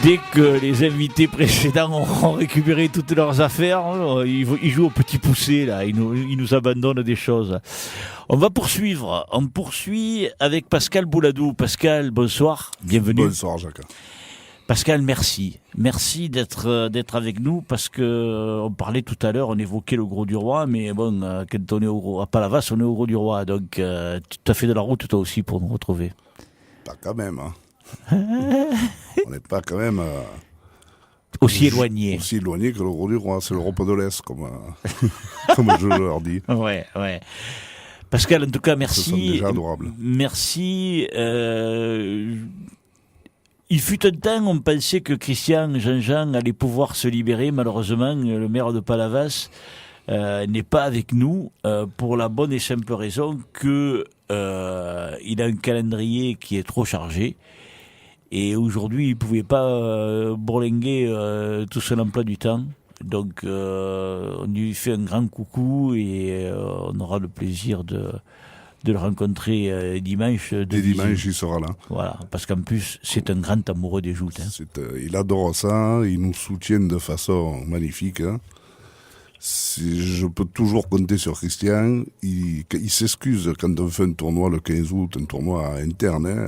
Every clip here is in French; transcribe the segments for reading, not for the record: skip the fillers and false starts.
Dès que les invités précédents auront récupéré toutes leurs affaires, ils jouent au petit poussé, là. Ils nous abandonnent des choses. On va poursuivre. On poursuit avec Pascal Bouladou. Pascal, bonsoir. Bienvenue. Bonsoir, Jacques. Pascal, merci. Merci d'être avec nous parce que on parlait tout à l'heure, on évoquait le Gros du Roi, mais bon, quand on est à Palavas, on est au Gros du Roi. Donc, tu as fait de la route toi aussi pour nous retrouver. Pas quand même, hein. On n'est pas quand même aussi éloigné. Aussi éloigné que le Gros du Roi. C'est l'Europe de l'Est, comme je leur dis. Ouais. Pascal, en tout cas, merci. Ce sont déjà adorables. Merci. Il fut un temps, on pensait que Christian Jean-Jean allait pouvoir se libérer. Malheureusement, le maire de Palavas n'est pas avec nous pour la bonne et simple raison que il a un calendrier qui est trop chargé. Et aujourd'hui, il ne pouvait pas bourlinguer tout son emploi du temps. Donc, on lui fait un grand coucou et on aura le plaisir de le rencontrer dimanche. Dimanche, il sera là. Voilà, parce qu'en plus, c'est un grand amoureux des joutes. Hein. Il adore ça, il nous soutient de façon magnifique. Hein. Je peux toujours compter sur Christian. Il s'excuse quand on fait un tournoi le 15 août, un tournoi interne. Hein.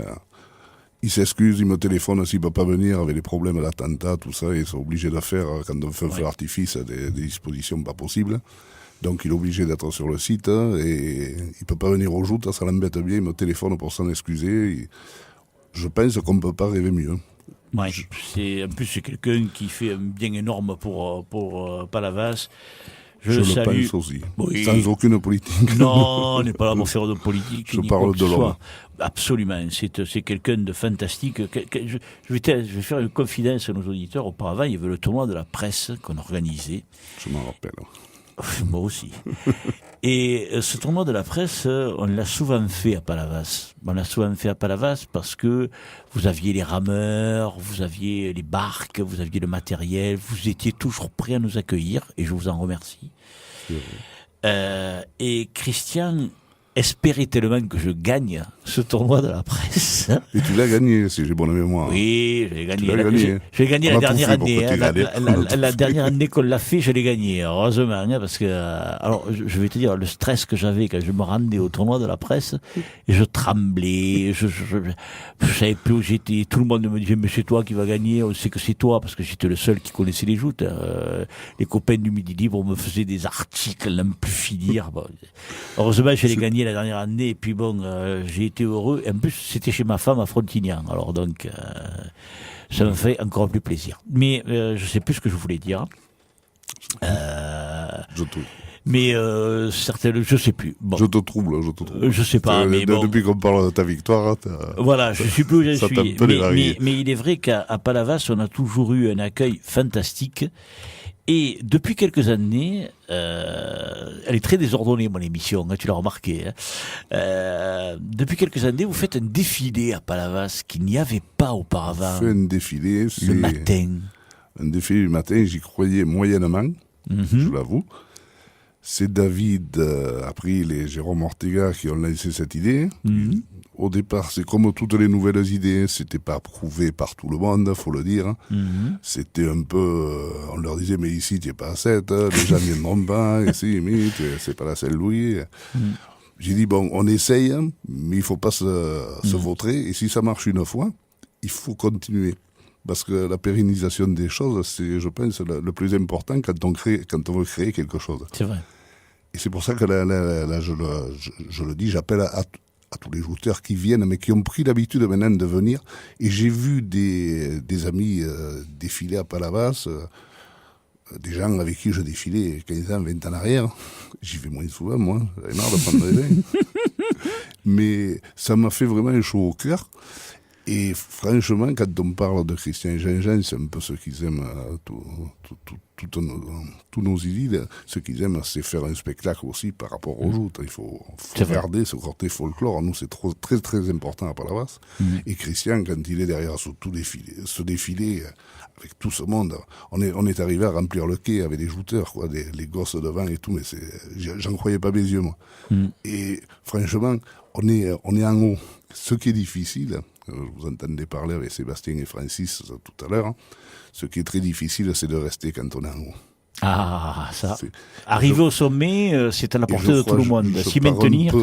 Il s'excuse, il me téléphone s'il ne peut pas venir avec les problèmes d'attentat, tout ça. Ils sont obligés de faire, quand on fait un feu d'artifice, des dispositions pas possibles. Donc il est obligé d'être sur le site et il peut pas venir au joutes, ça l'embête bien, il me téléphone pour s'en excuser. Je pense qu'on ne peut pas rêver mieux. Ouais, en plus c'est quelqu'un qui fait un bien énorme pour Palavas. Je le salue. Pense aussi, oui. Sans aucune politique. Non, on n'est pas là pour faire de politique. Je parle de l'homme. Absolument, c'est quelqu'un de fantastique. Je vais faire une confidence à nos auditeurs. Auparavant, il y avait le tournoi de la presse qu'on organisait. Je m'en rappelle. Moi aussi. Et ce tournoi de la presse, on l'a souvent fait à Palavas. On l'a souvent fait à Palavas parce que vous aviez les rameurs, vous aviez les barques, vous aviez le matériel, vous étiez toujours prêts à nous accueillir et je vous en remercie. Et Christian espérait tellement que je gagne ce tournoi de la presse. Et tu l'as gagné, si j'ai bonne mémoire. Oui, je l'ai gagné. Je l'ai gagné la dernière année. La dernière année qu'on l'a fait, je l'ai gagné. Heureusement, hein, parce que, alors, je vais te dire, le stress que j'avais quand je me rendais au tournoi de la presse, et je tremblais, je savais plus où j'étais. Tout le monde me disait, mais c'est toi qui vas gagner, on sait que c'est toi, parce que j'étais le seul qui connaissait les joutes. Les copains du Midi Libre me faisaient des articles, n'en plus finir. Bon. Heureusement, je l'ai gagné la dernière année, et puis bon, j'ai été heureux. Et en plus, c'était chez ma femme à Frontignan. Alors donc, ça me fait encore plus plaisir. Mais je sais plus ce que je voulais dire. Je te... Mais certaines, je sais plus. Bon. Je te trouble. Je sais pas. Mais bon. Depuis qu'on parle de ta victoire, voilà, je sais plus où je suis. Mais il est vrai qu'à Palavas, on a toujours eu un accueil fantastique. Et depuis quelques années, elle est très désordonnée, mon émission, hein, tu l'as remarqué. Hein. Depuis quelques années, vous faites un défilé à Palavas qu'il n'y avait pas auparavant. On fait un défilé le matin. Un défilé le matin, j'y croyais moyennement, je l'avoue. C'est David April et Jérôme Ortega qui ont lancé cette idée. Au départ, c'est comme toutes les nouvelles idées, c'était pas approuvé par tout le monde, faut le dire. C'était un peu, on leur disait, mais ici, tu n'es pas à 7, les gens viendront pas, ici, mais c'est pas la Saint-Louis. J'ai dit, bon, on essaye, mais il faut pas se vautrer, et si ça marche une fois, il faut continuer. Parce que la pérennisation des choses, c'est, je pense, le plus important quand on veut créer quelque chose. C'est vrai. Et c'est pour ça que là, je le dis, j'appelle à tous les jouteurs qui viennent, mais qui ont pris l'habitude maintenant de venir. Et j'ai vu des amis défiler à Palavas, des gens avec qui je défilais 15 ans, 20 ans en arrière. J'y vais moins souvent, moi. J'avais marre de prendre des vins. Mais ça m'a fait vraiment chaud au cœur. Et franchement, quand on parle de Christian Jean-Jean, c'est un peu ce qu'ils aiment, tous nos idylles. Ce qu'ils aiment, c'est faire un spectacle aussi par rapport aux joutes. Il faut garder ce côté folklore. Nous, c'est très, très important à Palavas. Et Christian, quand il est derrière ce défilé, avec tout ce monde, on est arrivé à remplir le quai avec des jouteurs, quoi, les gosses devant et tout, mais j'en croyais pas mes yeux, moi. Et franchement, on est en haut. Ce qui est difficile, Je vous entendais parler avec Sébastien et Francis tout à l'heure. Hein. Ce qui est très difficile, c'est de rester quand on est en haut. Ah, ça. Arriver au sommet, c'est à la portée de tout le monde. S'y maintenir.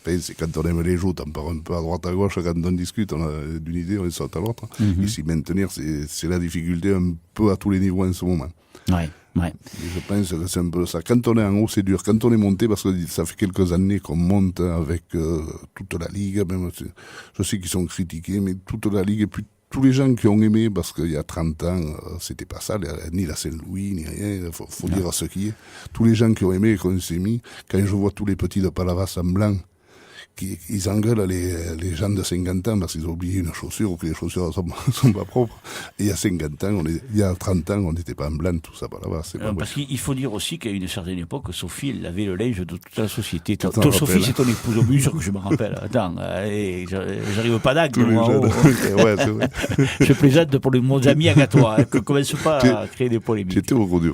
C'est quand on aime les jeux, on part un peu à droite à gauche, quand on discute, on a d'une idée, on saute à l'autre. Et s'y maintenir, c'est la difficulté un peu à tous les niveaux en ce moment. Ouais. Et je pense que c'est un peu ça. Quand on est en haut, c'est dur. Quand on est monté, parce que ça fait quelques années qu'on monte avec toute la Ligue, même, je sais qu'ils sont critiqués, mais toute la Ligue, et puis tous les gens qui ont aimé, parce qu'il y a 30 ans, c'était pas ça, ni la Saint-Louis, ni rien, faut dire ce qui est. Tous les gens qui ont aimé et qu'on s'est mis, quand je vois tous les petits de Palavas en blanc, ils engueulent les gens de 50 ans parce qu'ils ont oublié une chaussure ou que les chaussures sont pas propres. Et il y a 50 ans, il y a 30 ans, on n'était pas en blanc, tout ça, là-bas. Parce qu'il faut dire aussi qu'à une certaine époque, Sophie, elle avait le linge de toute la société. Toi, Sophie, c'est ton épouse au mesure que je me rappelle. Attends, j'arrive pas d'angle, moi. Ouais, c'est vrai. Je plaisante pour mon ami Agatha, que commence pas à créer des polémiques. J'étais au Gros du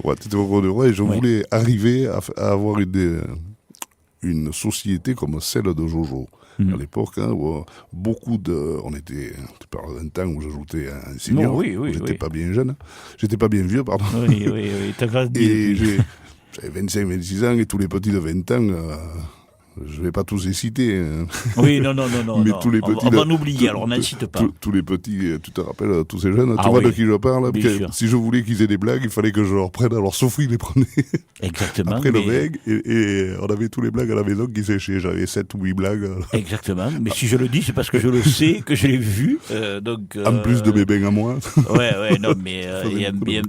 Roi, et je voulais arriver à avoir une société comme celle de Jojo. À l'époque, hein, où on était, tu parles d'un temps où j'ajoutais un senior, j'étais pas bien jeune, j'étais pas bien vieux, pardon. Oui, t'as grandi. Et j'avais 25, 26 ans, et tous les petits de 20 ans, je vais pas tous les citer. Hein. Oui, non. Mais tous les petits on va en oublier, alors on n'en cite pas. Tous les petits, tu te rappelles, tous ces jeunes, tu vois de qui je parle. Si je voulais qu'ils aient des blagues, il fallait que je leur prenne. Alors Sophie les prenait. Exactement. Après le reg, et on avait tous les blagues à la maison qui séchaient. J'avais 7 ou 8 blagues. Exactement. Mais si je le dis, c'est parce que je le sais, que je l'ai vu. En plus de mes bains à moi. Ouais, non, mais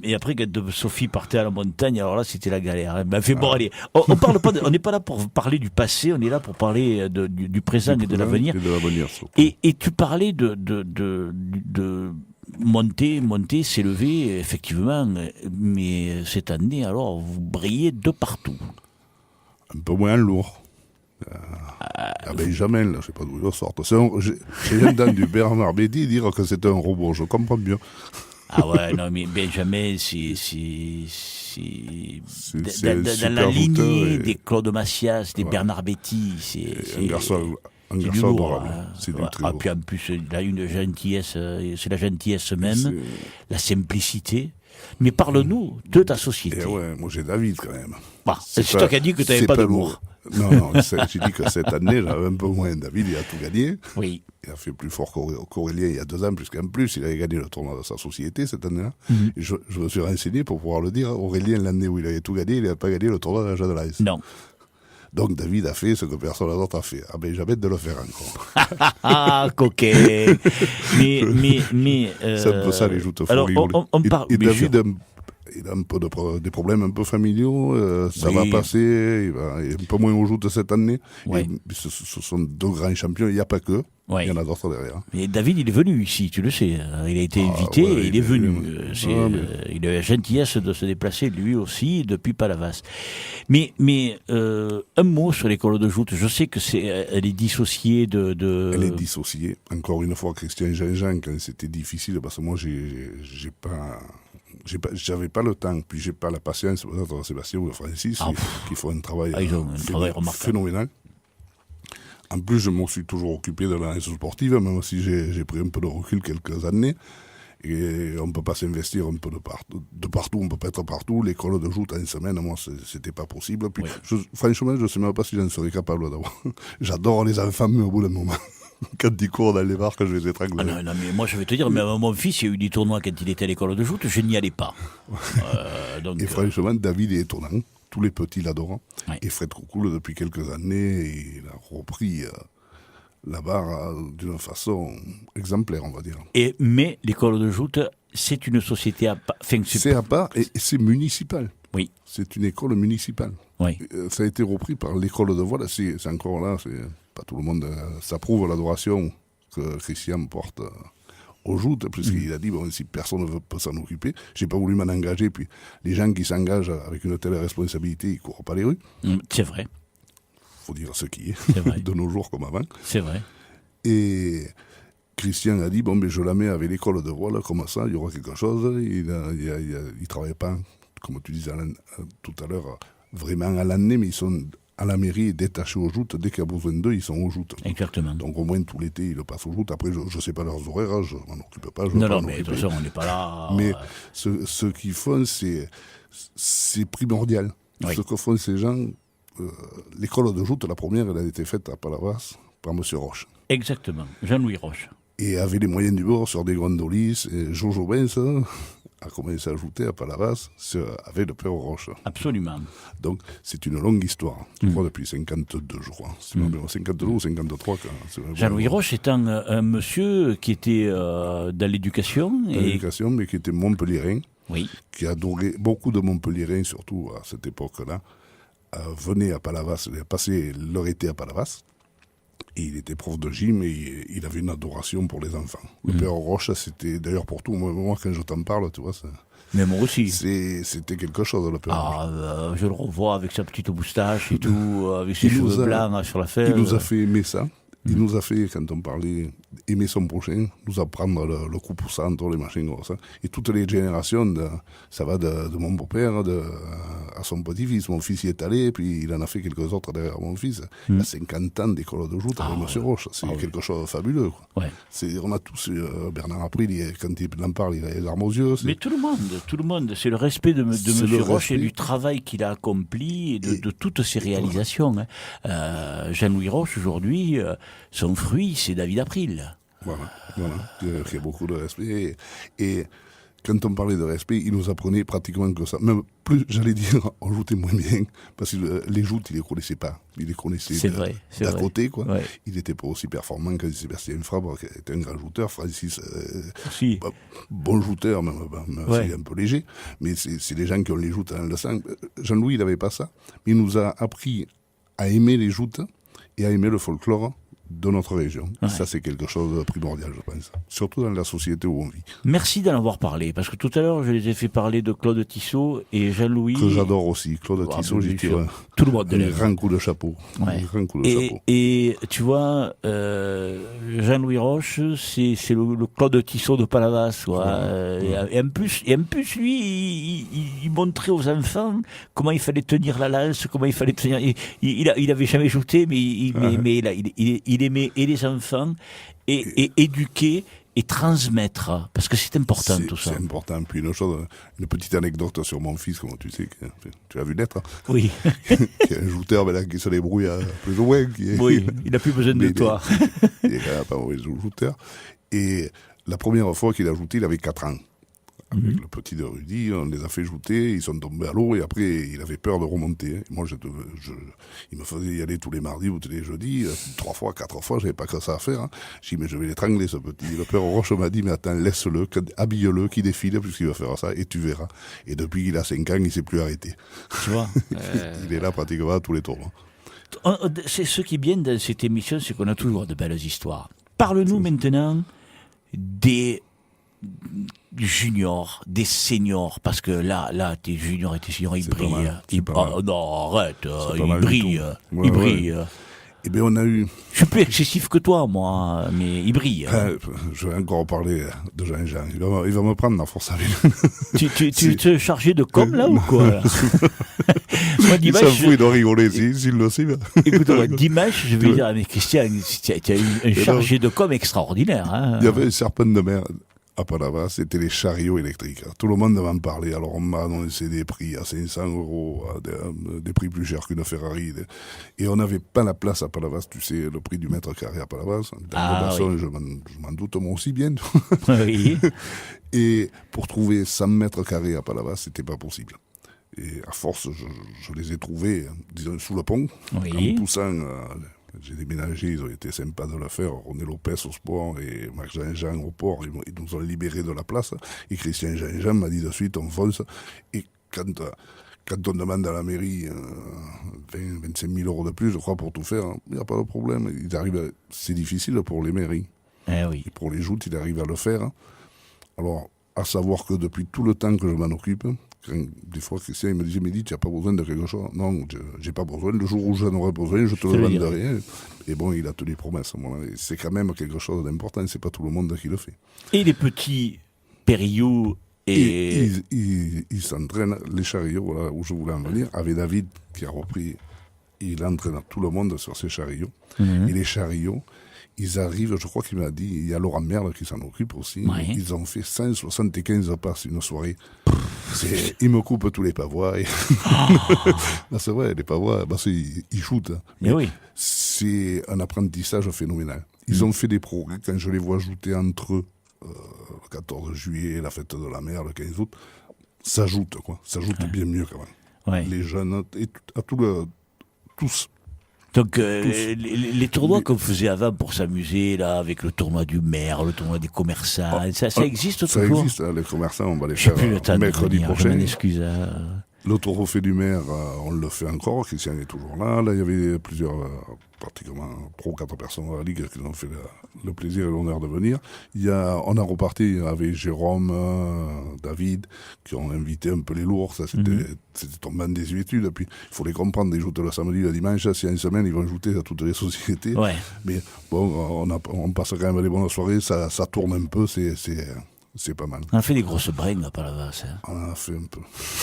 et après, quand Sophie partait à la montagne, alors là, c'était la galère. Elle m'a fait bon, allez, on n'est pas là pour parler du passé. On est là pour parler du présent et de l'avenir. Et tu parlais de monter, s'élever, effectivement. Mais cette année, alors, vous brillez de partout. Un peu moins lourd. Benjamin, je sais pas d'où il sort. J'ai entendu Bernard Bédy dire que c'était un robot. Je comprends bien. Ah ouais, non, mais Benjamin, c'est dans la lignée des Claude Massias, des Bernard Béty. C'est un garçon adorable. C'est du très beau. Puis en plus, il a une gentillesse, c'est la gentillesse même, la simplicité. Mais parle-nous de ta société. Moi j'ai David quand même. C'est toi qui as dit que tu n'avais pas d'humour. Non, j'ai dit que cette année, j'avais un peu moins. David, il a tout gagné. Oui. Il a fait plus fort qu'Aurélien il y a 2 ans, puisqu'en plus, il avait gagné le tournoi de sa société cette année-là. Et je me suis renseigné pour pouvoir le dire. Aurélien, l'année où il avait tout gagné, il n'a pas gagné le tournoi de la Jade Lice. Non. Donc David a fait ce que personne d'autre a fait. J'avais de le faire encore. Ah, coquet. Mais c'est un peu ça, les joutes folles. On parle. Et David, il a un peu des problèmes un peu familiaux, ça va passer, il est un peu moins au joutes cette année. Ouais. Ce sont 2 grands champions, il n'y a pas que, il y en a d'autres derrière. Et David, il est venu ici, tu le sais. Il a été invité et il est venu. Il a la gentillesse de se déplacer lui aussi depuis Palavas. Mais un mot sur l'école de joute. Je sais que elle est dissociée de... Elle est dissociée. Encore une fois, Christian Jean-Jean, quand c'était difficile, parce que moi, j'avais pas le temps, puis j'ai pas la patience, peut-être Sébastien ou Francis, qui font un travail, phénoménal. En plus, je me suis toujours occupé de la sportive, même si j'ai pris un peu de recul quelques années. Et on ne peut pas s'investir un peu de partout, on ne peut pas être partout. L'école de joute en une semaine, moi, c'était pas possible. Puis, franchement, je ne sais même pas si j'en serais capable d'avoir. J'adore les enfants, mais au bout d'un moment, quand ils courent dans les bars, je les étrangle. Non, mais moi, je vais te dire, mais mon fils, il y a eu des tournois quand il était à l'école de joute, je n'y allais pas. Et franchement, David est étonnant. Tous les petits l'adorent. Ouais. Et Fred Coucoule, depuis quelques années, il a repris la barre d'une façon exemplaire, on va dire. Mais l'école de joute, c'est une société à part. C'est à part et c'est municipal. Oui. C'est une école municipale. Oui. Ça a été repris par l'école de voile. C'est encore là, pas tout le monde s'approuve l'adoration que Christian porte aux joutes, puisqu'il a dit, si personne ne peut s'en occuper, j'ai pas voulu m'en engager, puis les gens qui s'engagent avec une telle responsabilité, ils courent pas les rues. C'est vrai. Faut dire ce qui est, de nos jours comme avant. C'est vrai. Et Christian a dit, je la mets avec l'école de voile, comme ça, il y aura quelque chose. Il travaille pas, comme tu disais tout à l'heure, vraiment à l'année, mais ils sont à la mairie est détaché aux joutes. Dès qu'il y a besoin d'eux, ils sont aux joutes. Exactement. Donc au moins tout l'été, ils le passent aux joutes. Après, je ne sais pas leurs horaires, je m'en occupe pas. Non, mais de toute façon, on n'est pas là. Mais ce qu'ils font, c'est primordial. Oui. Ce que font ces gens, l'école de joute, la première, elle a été faite à Palavas par M. Roche. Exactement, Jean-Louis Roche. Et avec les moyens du bord sur des gondolis, et Jojo Benz a commencé à jouer à Palavas avec le père Roche. Absolument. Donc c'est une longue histoire, je crois depuis 52, je crois. 52 ou 53. Jean-Louis Roche étant un monsieur qui était dans l'éducation. L'éducation, mais qui était montpelliérain. Oui. Qui adorait, beaucoup de montpelliérains, surtout à cette époque-là, venaient à Palavas, passaient leur été à Palavas. Et il était prof de gym et il avait une adoration pour les enfants. Le père Roche, c'était d'ailleurs pour tout. Moi, quand je t'en parle, tu vois, ça, mais moi aussi. C'était quelque chose, le père Roche. Je le revois avec sa petite moustache et tout, avec ses cheveux blancs sur la fève. Il nous a fait aimer ça. Il nous a fait, quand on parlait, aimer son prochain, nous apprendre le coup poussant, les machines comme ça. Et toutes les générations, ça va de mon beau-père à son petit-fils. Mon fils y est allé, puis il en a fait quelques autres derrière mon fils. Il a 50 ans d'école de joute avec M. Roche. C'est quelque chose de fabuleux. Quoi. Ouais. On a tous, Bernard April, quand il en parle, il a les larmes aux yeux. Mais tout le monde, c'est le respect de M. Roche et du travail qu'il a accompli et de toutes ses réalisations. Hein. Jean-Louis Roche, aujourd'hui, son fruit, c'est David April. Voilà. Il y a beaucoup de respect. Et quand on parlait de respect, il nous apprenait pratiquement que ça. Même plus, j'allais dire, on jouait moins bien, parce que les joutes, il ne les connaissait pas. Il les connaissait d'à côté, quoi. Ouais. Il n'était pas aussi performant que Sébastien Fabre, qui était un grand jouteur. Francis, bon joueur, même un peu léger. Mais c'est les gens qui ont les joutes dans le sang. Jean-Louis, il n'avait pas ça. Mais il nous a appris à aimer les joutes et à aimer le folklore de notre région. Ouais. Ça, c'est quelque chose de primordial, je pense. Surtout dans la société où on vit. Merci d'en avoir parlé, parce que tout à l'heure, je les ai fait parler de Claude Tissot et Jean-Louis. Que j'adore aussi. Claude Tissot, j'y tire tout le monde de un grand coup de chapeau. Ouais. Un grand coup de chapeau. Et tu vois, Jean-Louis Roche, c'est le Claude Tissot de Palavas. Et en plus, lui, il montrait aux enfants comment il fallait tenir la lance, comment il fallait tenir. Il avait jamais joué, mais il aimait et les enfants et éduquer et transmettre, parce que c'est important tout ça. C'est important. Puis une petite anecdote sur mon fils, comme tu sais, tu l'as vu naître. Oui. Qui est un jouteur qui se débrouille plus ou moins. Oui, il n'a plus besoin de toi. Il est quand même pas mauvais jouteur. Et la première fois qu'il a joué, il avait 4 ans. Avec le petit de Rudy, on les a fait jouter, ils sont tombés à l'eau et après il avait peur de remonter. Moi, il me faisait y aller tous les mardis ou tous les jeudis, 3 fois, 4 fois, j'avais pas que ça à faire. Hein. J'ai dit, mais je vais l'étrangler ce petit. Le père Roche m'a dit, mais attends, laisse-le, habille-le, qu'il défile, puisqu'il va faire ça, et tu verras. Et depuis qu'il a 5 ans, il s'est plus arrêté. Tu vois Il est là pratiquement à tous les tournois. C'est ce qui est bien dans cette émission, c'est qu'on a toujours de belles histoires. Parle-nous maintenant des juniors, des seniors, parce que là, tes juniors et tes seniors, ils brillent. Non, arrête, ils brillent. Eh bien, on a eu... Je suis plus excessif que toi, moi, mais il brille. Je vais encore parler de Jean-Jean. Il va me prendre dans force à ville. Tu te chargé de com, là, ou quoi? Moi, dimanche, il s'en fout, il doit rigoler, s'il le sait. Écoute, dimanche, je vais dire, mais Christian, tu as eu un chargé de com extraordinaire. Hein. Il y avait un serpent de mer à Palavas, c'était les chariots électriques. Tout le monde m'en parlait. Alors on m'a annoncé des prix à 500 €, des prix plus chers qu'une Ferrari. Et on n'avait pas la place à Palavas, tu sais, le prix du mètre carré à Palavas. Oui. Je m'en doute moi aussi bien. Oui. Et pour trouver 100 mètres carrés à Palavas, c'était pas possible. Et à force, je les ai trouvés, disons, sous le pont, en poussant... J'ai déménagé, ils ont été sympas de le faire. René Lopez au sport et Marc Jean-Jean au port. Ils nous ont libérés de la place. Et Christian Jean-Jean m'a dit de suite, on fonce. Et quand on demande à la mairie 25 000 € de plus, je crois, pour tout faire, il n'y a pas de problème. C'est difficile pour les mairies. Oui. Et pour les joutes, il arrive à le faire. Alors, à savoir que depuis tout le temps que je m'en occupe, des fois, Christian il me disait, Mehdi, tu n'as pas besoin de quelque chose. Non, j'ai pas besoin. Le jour où j'en aurai besoin, je te le demanderai. Et bon, il a tenu promesse. C'est quand même quelque chose d'important. C'est pas tout le monde qui le fait. Et les petits périoux ils s'entraînent. Les chariots, voilà, où je voulais en venir, avec David qui a repris il entraîne tout le monde sur ses chariots. Et les chariots, ils arrivent, je crois qu'il m'a dit, il y a Laurent Merle qui s'en occupe aussi. Ouais. Ils ont fait 175 passes une soirée. Ils me coupent tous les pavois. Ben, c'est vrai, les pavois, ils shootent. Hein. Mais oui. C'est un apprentissage phénoménal. Ils ont fait des progrès. Quand je les vois jouer entre eux, le 14 juillet, la fête de la mer, le 15 août, ça joute, quoi. Ça joute bien mieux quand même. Ouais. Les jeunes, et tous. Donc, les tournois qu'on faisait avant pour s'amuser, là, avec le tournoi du maire, le tournoi des commerçants, ça existe toujours? Ça existe, hein, les commerçants, on va les faire mercredi prochain. Je m'excuse. Le trophée du maire, on le fait encore, Christian est toujours là. Là, il y avait plusieurs, pratiquement 3 ou 4 personnes à la Ligue qui nous ont fait le plaisir et l'honneur de venir. On a reparti avec Jérôme, David, qui ont invité un peu les lourds. Ça, c'était tombé en désuétude. Puis, il faut les comprendre. Ils jouent le samedi, le dimanche. Si une semaine, ils vont jouer à toutes les sociétés. Ouais. Mais bon, on passe quand même des bonnes soirées. Ça tourne un peu. C'est pas mal. On a fait des grosses bringues à Palavas. Hein. On en a fait un peu.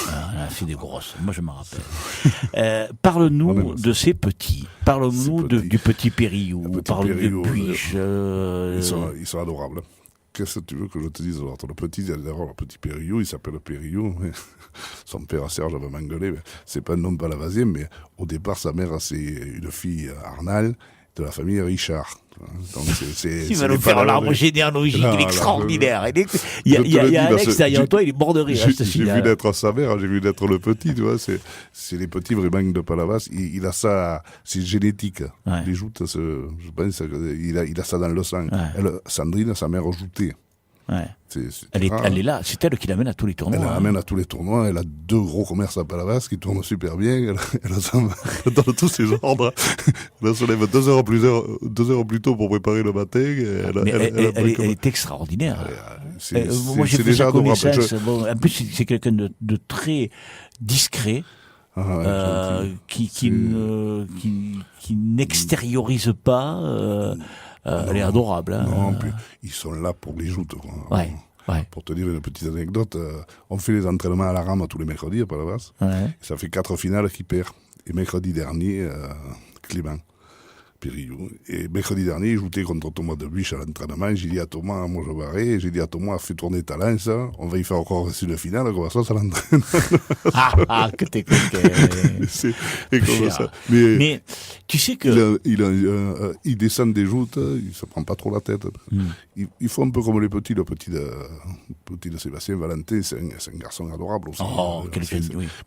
On a fait des grosses. Moi, je m'en rappelle. Parle-nous de ces petits. Parle-nous du petit Périllou. Parle-nous de Puige. Ils sont adorables. Qu'est-ce que tu veux que je te dise? Alors, le petit, d'abord, le petit Périllou, il s'appelle Périllou. Son père, Serge, avait m'engueulé. C'est pas un nom palavasien, mais au départ, sa mère, c'est une fille Arnal, de la famille Richard. Donc il va nous faire l'arbre généalogique, il est extraordinaire. Il y a Alex derrière toi, il est mort de rire. J'ai vu d'être sa mère, j'ai vu d'être le petit, tu vois. C'est les petits vraiment de Palavas. Il a ça, c'est génétique. Ouais. Les joutes, je pense, il a ça dans le sang. Ouais. Sandrine, sa mère, joutait. Ouais. Elle est là, c'est elle qui l'amène à tous les tournois. Elle l'amène à tous les tournois, elle a 2 gros commerces à Palavas qui tournent super bien, elle donne tous ses ordres. Elle se lève 2 heures plus tôt pour préparer le matin. Elle est extraordinaire. Moi j'ai fait sa connaissance. En plus c'est quelqu'un de très discret. Qui n'extériorise pas. Elle est adorable. Hein. Non, puis ils sont là pour les joutes. Ouais. Pour te dire une petite anecdote, on fait les entraînements à la rame tous les mercredis à Palavas. Ouais. Ça fait 4 finales qui perd. Et mercredi dernier, Clément Périllou. Et mercredi dernier, il jouait contre Thomas de Buche à l'entraînement. J'ai dit à Thomas, moi je barrais. J'ai dit à Thomas, fais tourner ta lance. On va y faire encore aussi le finale. Comme ça l'entraîne. Que t'es coquet. C'est comme ça. Mais tu sais que... Il descend des joutes, il se prend pas trop la tête. Il faut un peu comme le petit de Sébastien Valentin. C'est un garçon adorable aussi. Oh,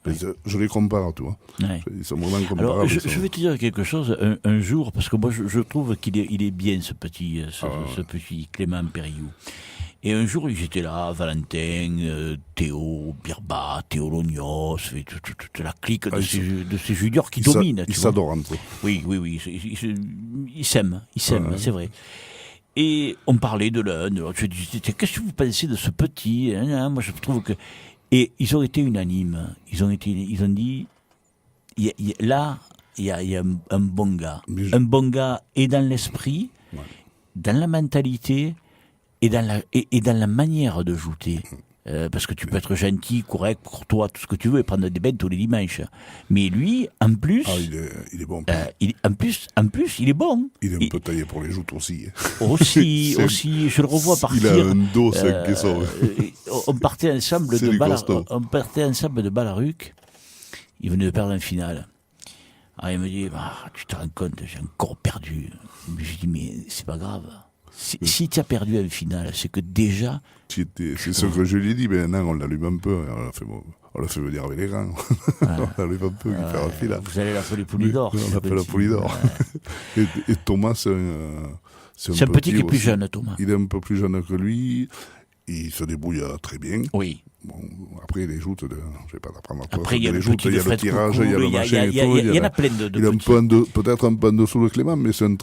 oui. Je les compare, tu vois. Ouais. Ils sont vraiment comparables. Alors, je vais te dire quelque chose. Un jour, parce que moi je trouve qu'il est bien ce petit Clément Périllou. Et un jour j'étais là, Valentin, Théo, Birba, Théo Lognos, toute la clique de ces juniors qui dominent. Ils s'adorent entre eux. Oui, ils s'aiment, c'est vrai. Et on parlait de l'un, de l'autre. Je disais, qu'est-ce que vous pensez de ce petit? Moi je trouve que... Et ils ont été unanimes. Ils ont dit, là... Il y a un bon gars. Un bon gars et dans l'esprit, dans la mentalité et dans la manière de jouer. Parce que tu peux être gentil, correct, courtois, tout ce que tu veux, et prendre des bains tous les dimanches. Mais lui, en plus... il est bon. En plus, il est bon. Il est un peu taillé pour les joutes aussi. Aussi, je le revois partir. Il a un dos, c'est un caisson. On partait ensemble de Ballaruc. Il venait de perdre en finale. Alors il me dit, tu te rends compte, j'ai encore perdu. Je dis, mais c'est pas grave. Si tu as perdu en finale, c'est que déjà... C'est ce que je lui ai dit, mais non, on l'allume un peu. On l'a fait venir avec les grands. On l'allume un peu, il fait un finale. Vous allez l'appeler Poulidor. On l'appelle la Poulidor. Et Thomas, c'est un petit qui est plus jeune, Thomas. Il est un peu plus jeune que lui. Il se débrouille très bien. Oui. Bon, après, les joutes, je vais pas t'apprendre à toi. Après, il y a le joutes, il y a le tirage, il y a le machin et tout. Il y en a plein de il est peut-être un peu en dessous de Clément, mais c'est un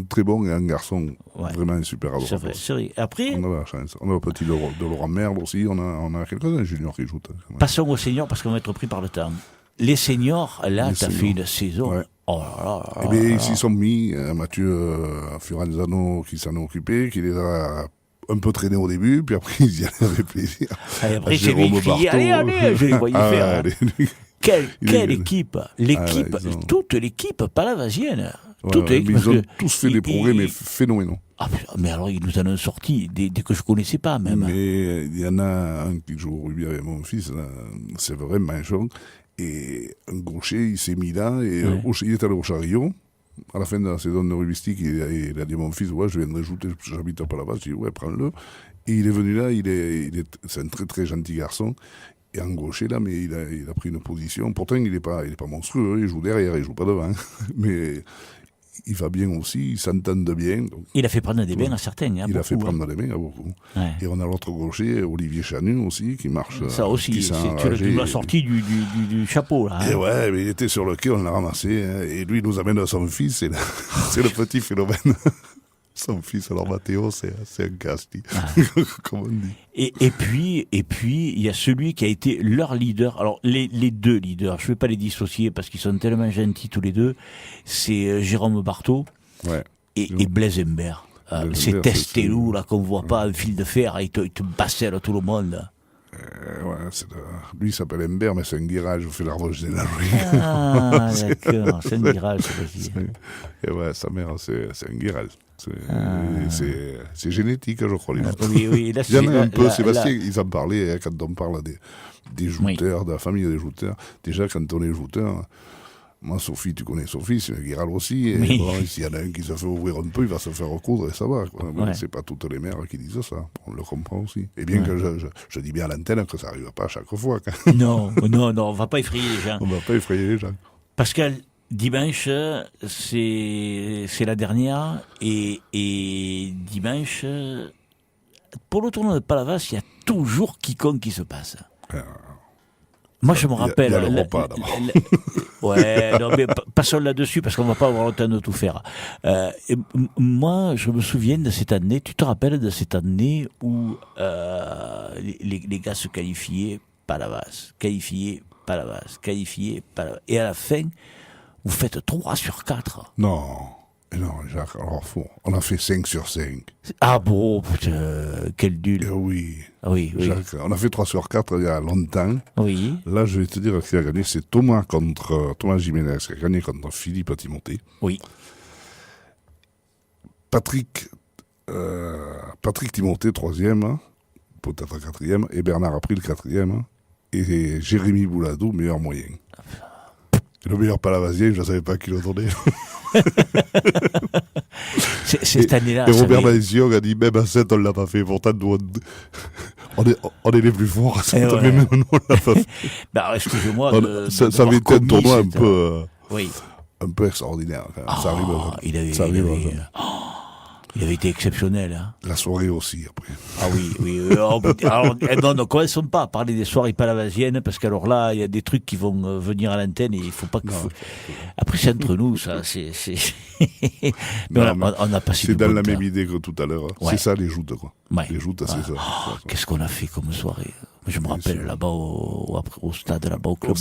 très bon et un garçon vraiment super adorable. C'est vrai. Après... On a la chance. On a le petit de Laurent Merle aussi. On a quelques-uns juniors qui jouent. Passons aux seniors parce qu'on va être pris par le temps. Les seniors, là, tu as fait une saison. Ouais. Oh là là. Eh bien, ils s'y sont mis. Mathieu Fiorenzano qui s'en est occupé, qui les a un peu traîné au début, puis après ils y allaient avec plaisir. Et après c'est lui qui criait, allez, je les voyais faire. Quelle équipe! L'équipe, toute l'équipe palavasienne. Ils ont tous fait des progrès, mais phénoménaux. Ah, mais alors, ils nous en ont sorti des que je connaissais pas, même. Mais il y en a un qui joue au rugby avec mon fils, là, c'est vrai, Manchon, et un gaucher, il s'est mis là, et il est allé au Chariot. À la fin de la saison de rugbyistique, il a dit à mon fils, je viendrai jouer, j'habite à Palavas. Je dis, prends-le. Et il est venu là, c'est un très très gentil garçon. Et en gaucher là, mais il a pris une position. Pourtant, il est pas monstrueux, il joue derrière, il joue pas devant. Mais il va bien aussi, il s'entend bien. Donc, il a fait prendre des bains à certains. Il a fait prendre des bains à beaucoup. Ouais. Et on a l'autre gaucher, Olivier Chanu aussi, qui marche. Ça aussi, tu l'as sorti du chapeau là. Et ouais, mais il était sur le quai, on l'a ramassé. Hein, et lui, il nous amène à son fils, c'est le petit phénomène. Son fils, alors Mathéo, c'est un casse-tête, comme on dit. Et puis, il y a celui qui a été leur leader. Alors, les deux leaders, je ne vais pas les dissocier parce qu'ils sont tellement gentils tous les deux. C'est Jérôme Barthaud et Blaise Imbert. C'est Testelou, là, qu'on ne voit pas, un fil de fer, il te basselle tout le monde. Lui, il s'appelle Imbert, mais c'est un guirage, on fait l'arbre général. Ah, d'accord, c'est un guirage, c'est possible. Et ouais, sa mère, c'est un guirage. C'est génétique, je crois. Oui, là, il y en a un peu, Sébastien, ils en parlaient quand on parle des jouteurs, de la famille des jouteurs. Déjà, quand on est jouteur, moi, Sophie, tu connais Sophie, c'est un guirage aussi. Et bon, s'il y en a un qui se fait ouvrir un peu, il va se faire recoudre et ça va. C'est pas toutes les mères qui disent ça, on le comprend aussi. Et bien que je dis bien à l'antenne que ça n'arrive pas à chaque fois. Non, on va pas effrayer les gens. On va pas effrayer les gens. Pascal, dimanche, c'est la dernière, et dimanche, pour le tournoi de Palavas, il y a toujours quiconque qui se passe. Moi, je me rappelle. Il y a le repas d'abord. Ouais, non, mais passons là-dessus parce qu'on va pas avoir le temps de tout faire. Moi, je me souviens de cette année. Tu te rappelles de cette année où les gars se qualifiaient Palavas, qualifiés Palavas. Et à la fin, vous faites 3 sur 4. Non, Jacques, alors on a fait 5 sur 5. Ah bon, putain, quel nul. Oui. Jacques, on a fait 3 sur 4 il y a longtemps. Oui. Là, je vais te dire qui a gagné, c'est Thomas Jiménez qui a gagné contre Philippe Timothée. Oui. Patrick Timothée, 3e, peut-être 4e, et Bernard a pris le 4e, et Jérémy Bouladou, meilleur moyen. Le meilleur palavasien, je ne savais pas qui le donnait. Cette année-là. Et Robert Malézion a dit, même à 7, on ne l'a pas fait. Pourtant, nous, on est les plus forts à 7, mais même nous, on ne l'a pas fait. Bah, excusez-moi. Ça avait été un tournoi un peu extraordinaire. Ça arrive. Il avait été exceptionnel. Hein. La soirée aussi, après. Ah oui. Alors, ne commençons pas à parler des soirées palavasiennes, parce qu'alors là, il y a des trucs qui vont venir à l'antenne et il ne faut pas que... Après, c'est entre nous, ça. Mais on a passé c'est dans la même idée que tout à l'heure. Ouais. C'est ça, les joutes, quoi. Ouais. Les joutes, c'est ça. Qu'est-ce qu'on a fait comme soirée? Je me rappelle là-bas, au stade, là-bas, au club.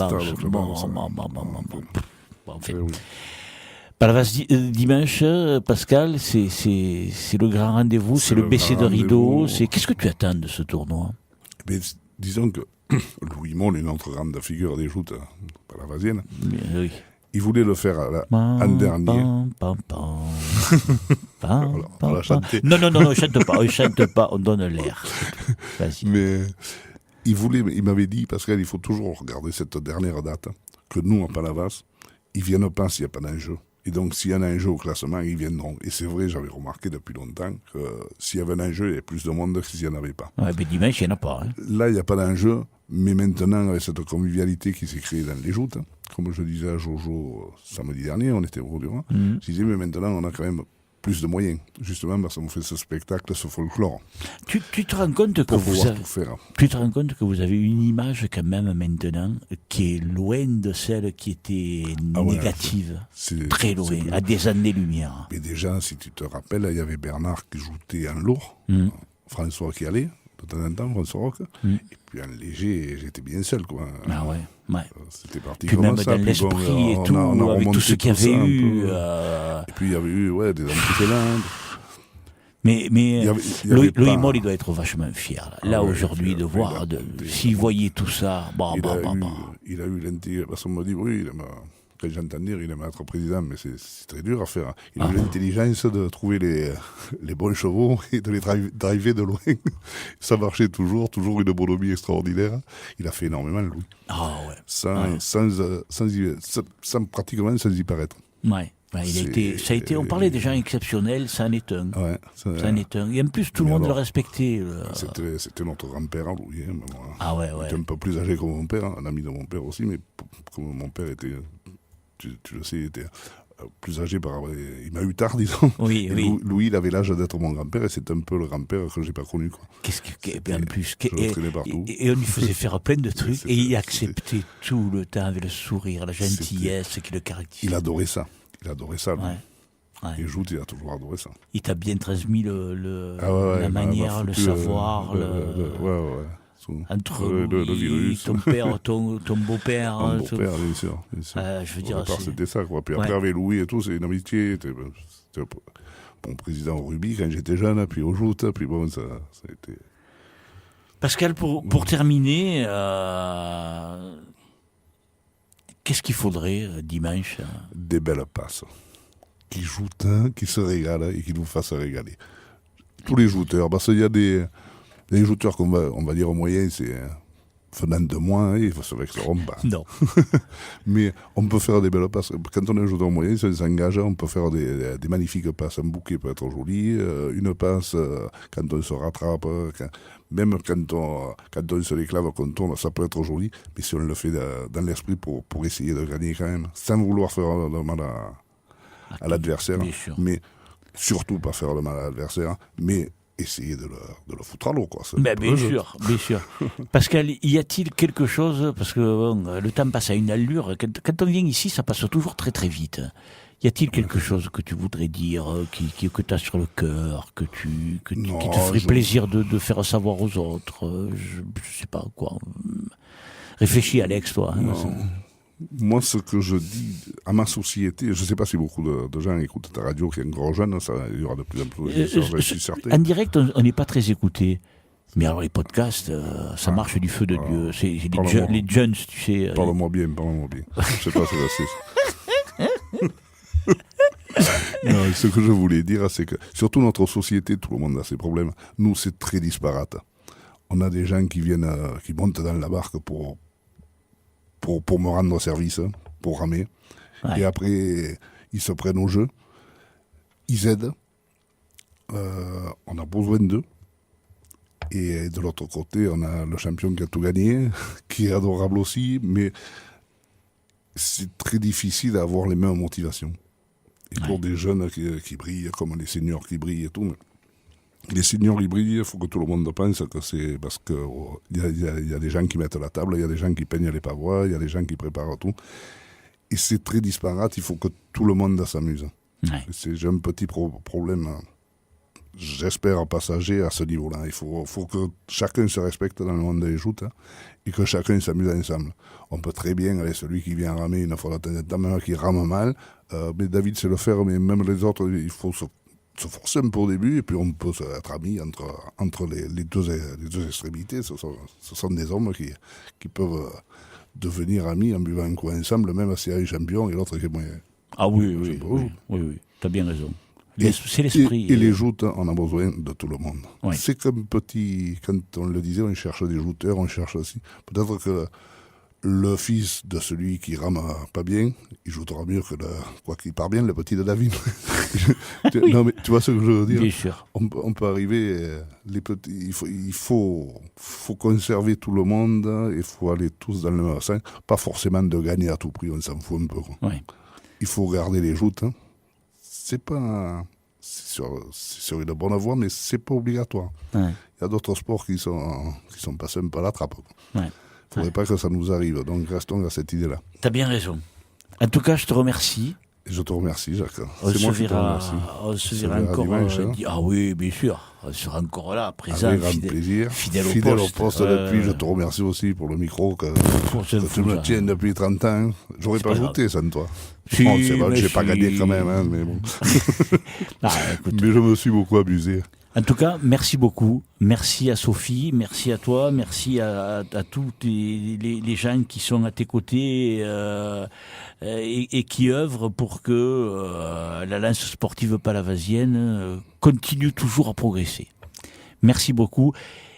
Palavas dimanche, Pascal, c'est le grand rendez-vous, c'est le baisser de rideau. Qu'est-ce que tu attends de ce tournoi? Disons que Louis Moll est notre grande figure des joutes palavasiennes. Oui. Il voulait le faire en dernier. On l'a chanté. Non, chante pas, on donne l'air. Vas-y. Mais il m'avait dit, Pascal, il faut toujours regarder cette dernière date, que nous, à Palavas, ils viennent pas s'il n'y a pas d'enjeu. Et donc, s'il y en a un jeu au classement, ils viendront. Et c'est vrai, j'avais remarqué depuis longtemps que s'il y avait un enjeu, il y avait plus de monde que s'il n'y en avait pas. Ouais, mais dimanche, il n'y en a pas. Hein. Là, il n'y a pas d'enjeu, mais maintenant, avec cette convivialité qui s'est créée dans les joutes, comme je disais à Jojo samedi dernier, on était au Durand, je disais, mais maintenant, on a quand même plus de moyens, justement parce qu'on fait ce spectacle, ce folklore. Tu te rends compte que vous avez une image quand même maintenant qui est loin de celle qui était négative, très loin, à des années-lumière. Mais déjà, si tu te rappelles, il y avait Bernard qui jouait en lourd, François qui allait de temps en temps, François Roch, et puis en léger, j'étais bien seul, quoi. Ah ouais. C'était parti puis comme même ça. Dans l'esprit et tout, avec tout ce qu'il y avait eu. Et puis il y avait eu des anticélantes. Mais Louis Moll, il doit être vachement fier. Là aujourd'hui, de voir, s'il voyait tout ça, il a eu l'intérêt. Parce qu'on m'a dit, oui, quand j'entends dire, il aimerait être président, mais c'est très dur à faire. Il a eu l'intelligence de trouver les bons chevaux et de les driver de loin. Ça marchait toujours une bonhomie extraordinaire. Il a fait énormément, Louis. Ah ouais. Pratiquement sans y paraître. Ouais. Ça a été, on parlait des gens exceptionnels, ça en est un. Ouais, ça en est un. Et en plus, tout le monde le respectait. C'était notre grand-père, Louis. Ouais. Il était un peu plus âgé que mon père, un ami de mon père aussi, mais comme mon père était, tu le sais, il était plus âgé, il m'a eu tard, disons. Oui. Louis, il avait l'âge d'être mon grand-père, et c'est un peu le grand-père que j'ai pas connu, quoi. En plus, je le traînais partout. Et on lui faisait faire plein de trucs, et il acceptait tout le temps avec le sourire, la gentillesse qui le caractérisait. Il adorait ça. Lui. Ouais. Et Jout, il a toujours adoré ça. Il t'a bien transmis la manière, le savoir, entre le virus. Ton père, ton beau-père. Mon beau-père, bien sûr. Je veux dire, c'était ça, quoi. Puis après, avec Louis et tout, c'est une amitié. C'était mon président au rugby quand j'étais jeune, puis au Jout, puis bon, ça a été... Pascal, pour terminer, qu'est-ce qu'il faudrait dimanche? Des belles passes. Qui jouent, qui se régalent et qui nous fassent régaler. Tous les jouteurs, parce qu'il y a des jouteurs qu'on va dire au moyen, c'est venant de moi, ils se vexeront pas. Non. Mais on peut faire des belles passes. Quand on est un joueur moyen, ça s'engage, on peut faire des magnifiques passes. Un bouquet peut être joli, une passe quand on se rattrape, même quand on se déclave, qu'on tourne, ça peut être joli. Mais si on le fait dans l'esprit pour essayer de gagner quand même, sans vouloir faire de mal à l'adversaire, mais surtout pas faire le mal à l'adversaire, mais essayer de le foutre à l'eau, quoi. Bien sûr. Pascal, y a-t-il quelque chose, parce que le temps passe à une allure, quand on vient ici, ça passe toujours très très vite. Y a-t-il quelque chose que tu voudrais dire, que tu as sur le cœur, qui te ferait plaisir de faire savoir aux autres, je sais pas quoi. Réfléchis, Alex, toi. Moi, ce que je dis à ma société, je ne sais pas si beaucoup de gens écoutent ta radio, qui est encore jeune, il y aura de plus en plus, je suis certain. En direct, on n'est pas très écouté. Mais alors, les podcasts, ça marche du feu de Dieu. C'est les jeunes, tu sais. Parle-moi bien. Je sais pas si c'est... Non, ce que je voulais dire, c'est que, surtout notre société, tout le monde a ses problèmes. Nous, c'est très disparate. On a des gens qui montent dans la barque pour me rendre service, pour ramer. Ouais. Et après, ils se prennent au jeu. Ils aident. On a besoin d'eux. Et de l'autre côté, on a le champion qui a tout gagné, qui est adorable aussi, mais c'est très difficile d'avoir les mêmes motivations. Et pour des jeunes qui brillent, comme les seniors qui brillent et tout, mais les seniors, ils brillent, il faut que tout le monde pense que c'est parce que y a des gens qui mettent la table, il y a des gens qui peignent les pavois, il y a des gens qui préparent tout. Et c'est très disparate, il faut que tout le monde s'amuse. Ouais. J'ai un petit problème, j'espère, passager à ce niveau-là. Il faut que chacun se respecte dans le monde des joutes et que chacun s'amuse ensemble. On peut très bien aller celui qui vient ramer une fois de temps en temps, même qui rame mal, mais David sait le faire, mais même les autres, il faut se forcer un peu au début, et puis on peut être amis entre les deux extrémités. Ce sont des hommes qui peuvent devenir amis en buvant un coup ensemble, même si un champion et l'autre qui est moins... Ah oui, tu as bien raison. C'est l'esprit. Et les joutes, on a besoin de tout le monde. Oui. C'est comme quand on le disait, on cherche des jouteurs, on cherche aussi. Peut-être que le fils de celui qui rame pas bien, il jouera mieux que quoi qu'il part bien, le petit de David. Oui. Non, mais tu vois ce que je veux dire? Bien sûr. On peut arriver, les petits, il faut conserver tout le monde, il faut aller tous dans le même sens. Pas forcément de gagner à tout prix, on s'en fout un peu. Oui. Il faut garder les joutes. C'est sur une bonne voie, mais c'est pas obligatoire. Ouais. Il y a d'autres sports qui sont passés un peu à la trappe. Ouais. Il ne faudrait pas que ça nous arrive, donc restons à cette idée-là. Tu as bien raison. En tout cas, je te remercie. Je te remercie, Jacques. On se verra encore dimanche, ah oui, bien sûr. On sera encore là, présent, fidèle au poste. Depuis, je te remercie aussi pour le micro que tu me tiens depuis 30 ans. J'aurais pas ajouté ça de toi. Si, bon, c'est vrai que j'ai pas gagné quand même, hein, mais bon. Mais je me suis beaucoup amusé. En tout cas, merci beaucoup. Merci à Sophie, merci à toi, merci à tous les gens qui sont à tes côtés et qui œuvrent pour que la lance sportive palavasienne continue toujours à progresser. Merci beaucoup.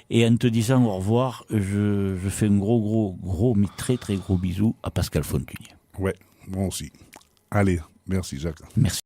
Et en te disant au revoir, je fais un gros, mais très très gros bisou à Pascal Fontunier. Ouais, moi aussi. Allez, merci Jacques. Merci.